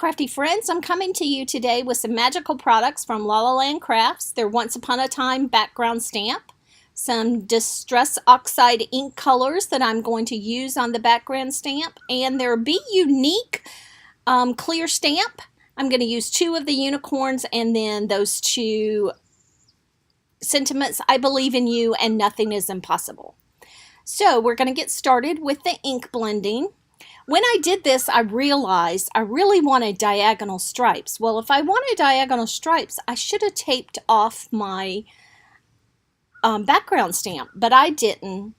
crafty friends. I'm coming to you today with some magical products from La La Land Crafts. Their Once Upon a Time background stamp, some Distress Oxide ink colors that I'm going to use on the background stamp, and their Be Unique clear stamp. I'm going to use 2 of the unicorns and then those 2 sentiments, I believe in you and nothing is impossible. So we're going to get started with the ink blending. When I did this, I realized I really wanted diagonal stripes. Well, if I wanted diagonal stripes, I should have taped off my background stamp, but I didn't.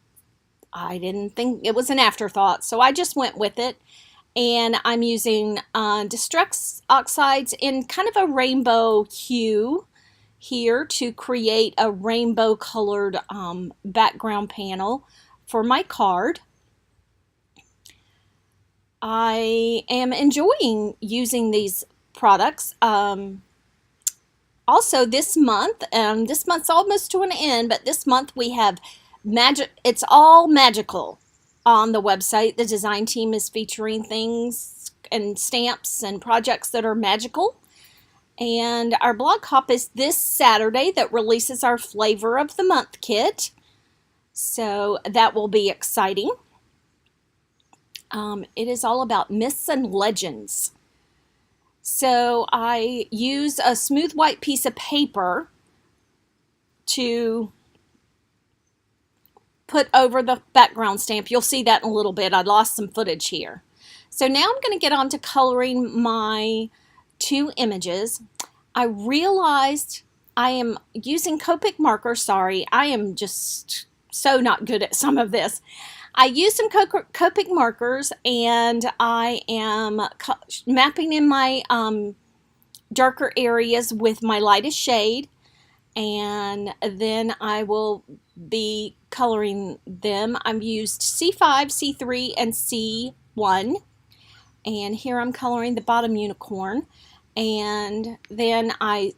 I didn't think it was an afterthought, so I just went with it. And I'm using Distress Oxides in kind of a rainbow hue here to create a rainbow colored background panel for my card. I am enjoying using these products. Also this month's almost to an end, but this month we have magic. It's all magical on the website. The design team is featuring things and stamps and projects that are magical. And our blog hop is this Saturday that releases our Flavor of the Month kit. So that will be exciting. It is all about myths and legends. So I use a smooth white piece of paper to put over the background stamp. You'll see that in a little bit. I lost some footage here. So now I'm going to get on to coloring my 2 images. I realized I am using Copic marker. Sorry, I am just so not good at some of this. I used some Copic markers and I am mapping in my darker areas with my lightest shade, and then I will be coloring them. I've used C5, C3, and C1, and here I'm coloring the bottom unicorn, and then I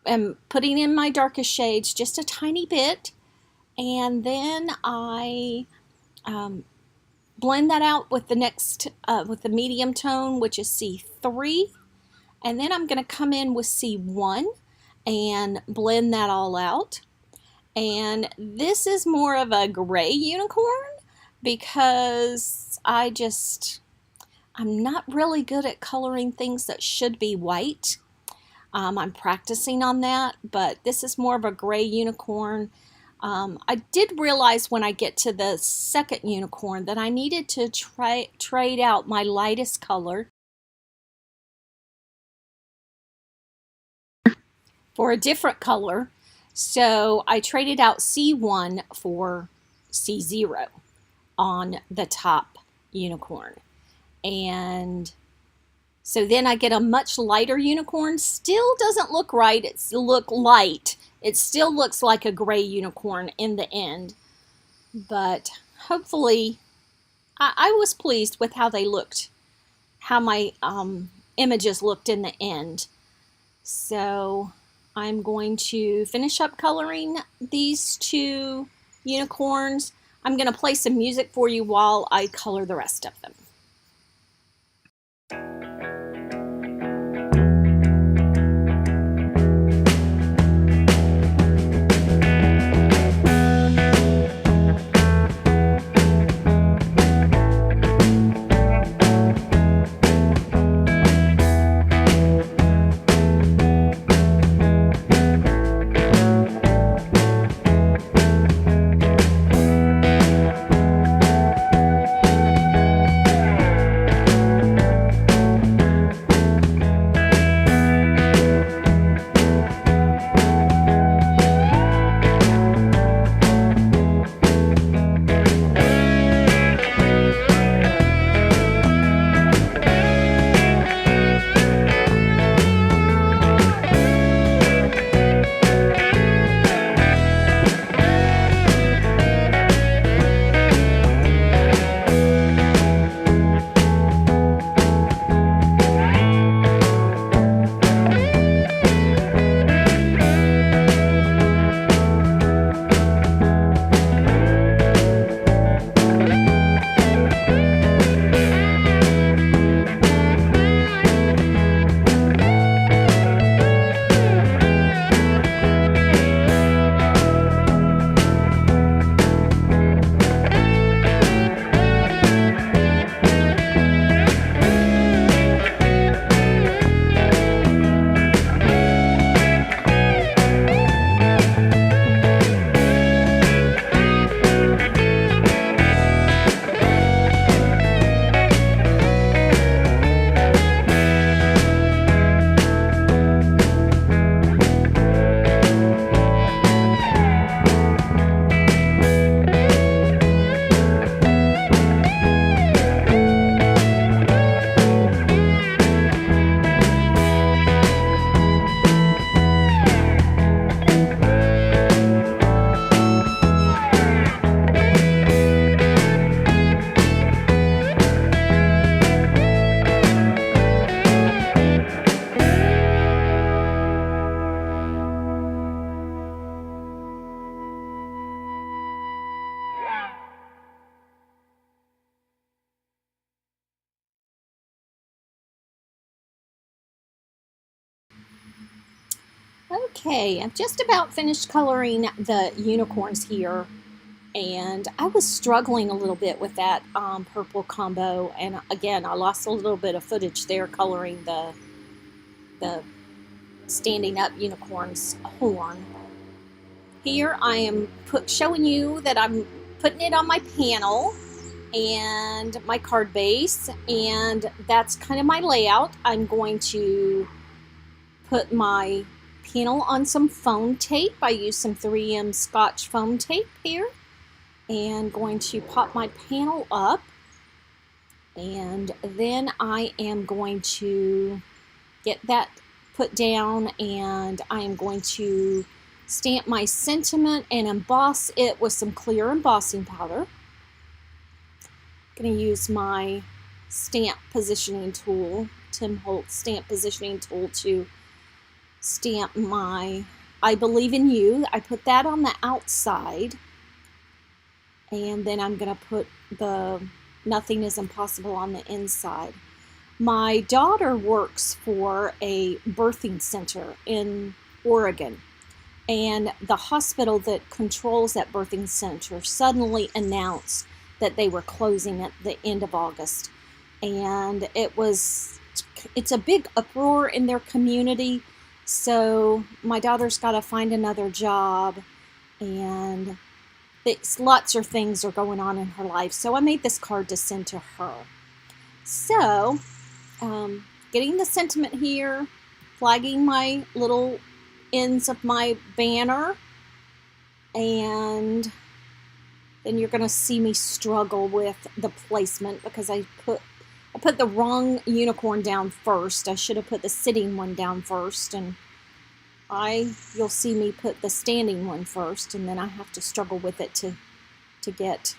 am putting in my darkest shades just a tiny bit, and then I blend that out with the next, with the medium tone, which is C3, and then I'm going to come in with C1 and blend that all out. And this is more of a gray unicorn because I'm not really good at coloring things that should be white. I'm practicing on that, but this is more of a gray unicorn. I did realize when I get to the second unicorn that I needed to trade out my lightest color for a different color. So I traded out C1 for C0 on the top unicorn. And so then I get a much lighter unicorn. Still doesn't look right. It's look light. It still looks like a gray unicorn in the end, but hopefully I was pleased with how they looked, how my images looked in the end. So I'm going to finish up coloring these 2 unicorns. I'm going to play some music for you while I color the rest of them. Okay, I've just about finished coloring the unicorns here, and I was struggling a little bit with that purple combo, and again, I lost a little bit of footage there coloring the standing up unicorn's horn. Here I am showing you that I'm putting it on my panel and my card base, and that's kind of my layout. I'm going to put my panel on some foam tape. I use some 3M Scotch foam tape here, and going to pop my panel up, and then I am going to get that put down, and I am going to stamp my sentiment and emboss it with some clear embossing powder. I'm going to use my stamp positioning tool, Tim Holtz stamp positioning tool, to stamp my I Believe in You. I put that on the outside, and then I'm going to put the Nothing is Impossible on the inside. My daughter works for a birthing center in Oregon, and the hospital that controls that birthing center suddenly announced that they were closing at the end of August. And it's a big uproar in their community. So my daughter's got to find another job, and lots of things are going on in her life. So I made this card to send to her. So getting the sentiment here, flagging my little ends of my banner, and then you're going to see me struggle with the placement because I put the wrong unicorn down first. I should have put the sitting one down first, and you'll see me put the standing one first, and then I have to struggle with it to get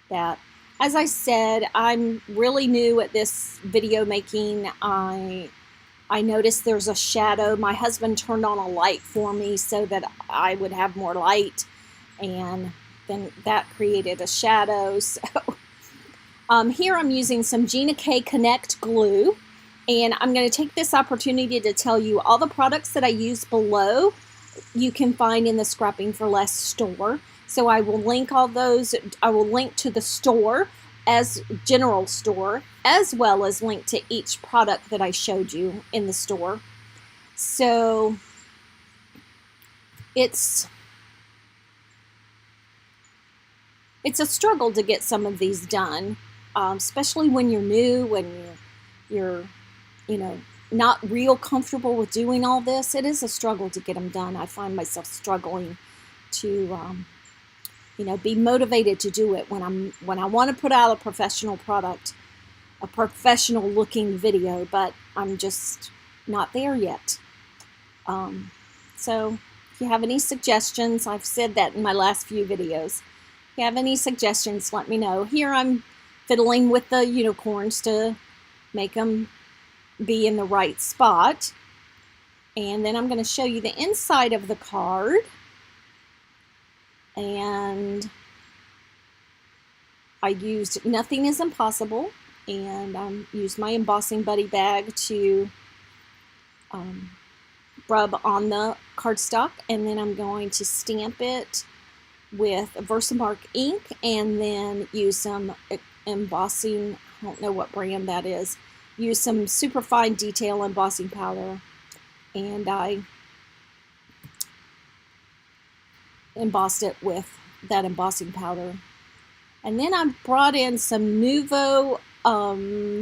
that. As I said, I'm really new at this video making. I noticed there's a shadow. My husband turned on a light for me so that I would have more light, and then that created a shadow. So here I'm using some Gina K Connect glue, and I'm going to take this opportunity to tell you all the products that I use below you can find in the Scrapping for Less store. So I will link all those. I will link to the store as general store, as well as link to each product that I showed you in the store. So it's a struggle to get some of these done, especially when you're new, when you're not real comfortable with doing all this. It is a struggle to get them done. I find myself struggling to be motivated to do it when I want to put out a professional product, a professional looking video, but I'm just not there yet. So if you have any suggestions, I've said that in my last few videos. If you have any suggestions, let me know. Here I'm fiddling with the unicorns to make them be in the right spot. And then I'm going to show you the inside of the card. And I used Nothing is Impossible, and I used my embossing buddy bag to rub on the cardstock, and then I'm going to stamp it with Versamark ink, and then use some embossing, I don't know what brand that is, use some superfine detail embossing powder, and I embossed it with that embossing powder. And then I brought in some Nuvo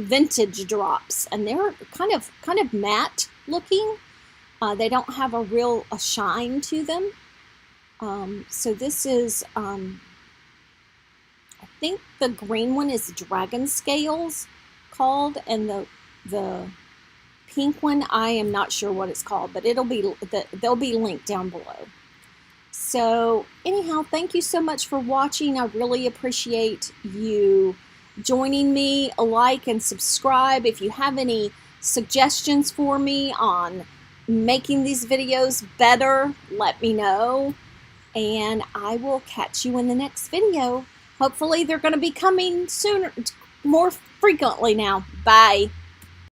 vintage drops, and they're kind of matte looking. They don't have a shine to them. So this is, I think the green one is Dragon Scales called, and the pink one, I am not sure what it's called, but they'll be linked down below. So anyhow, thank you so much for watching. I really appreciate you joining me. Like and subscribe. If you have any suggestions for me on making these videos better, let me know. And I will catch you in the next video. Hopefully they're going to be coming sooner, more frequently now. Bye.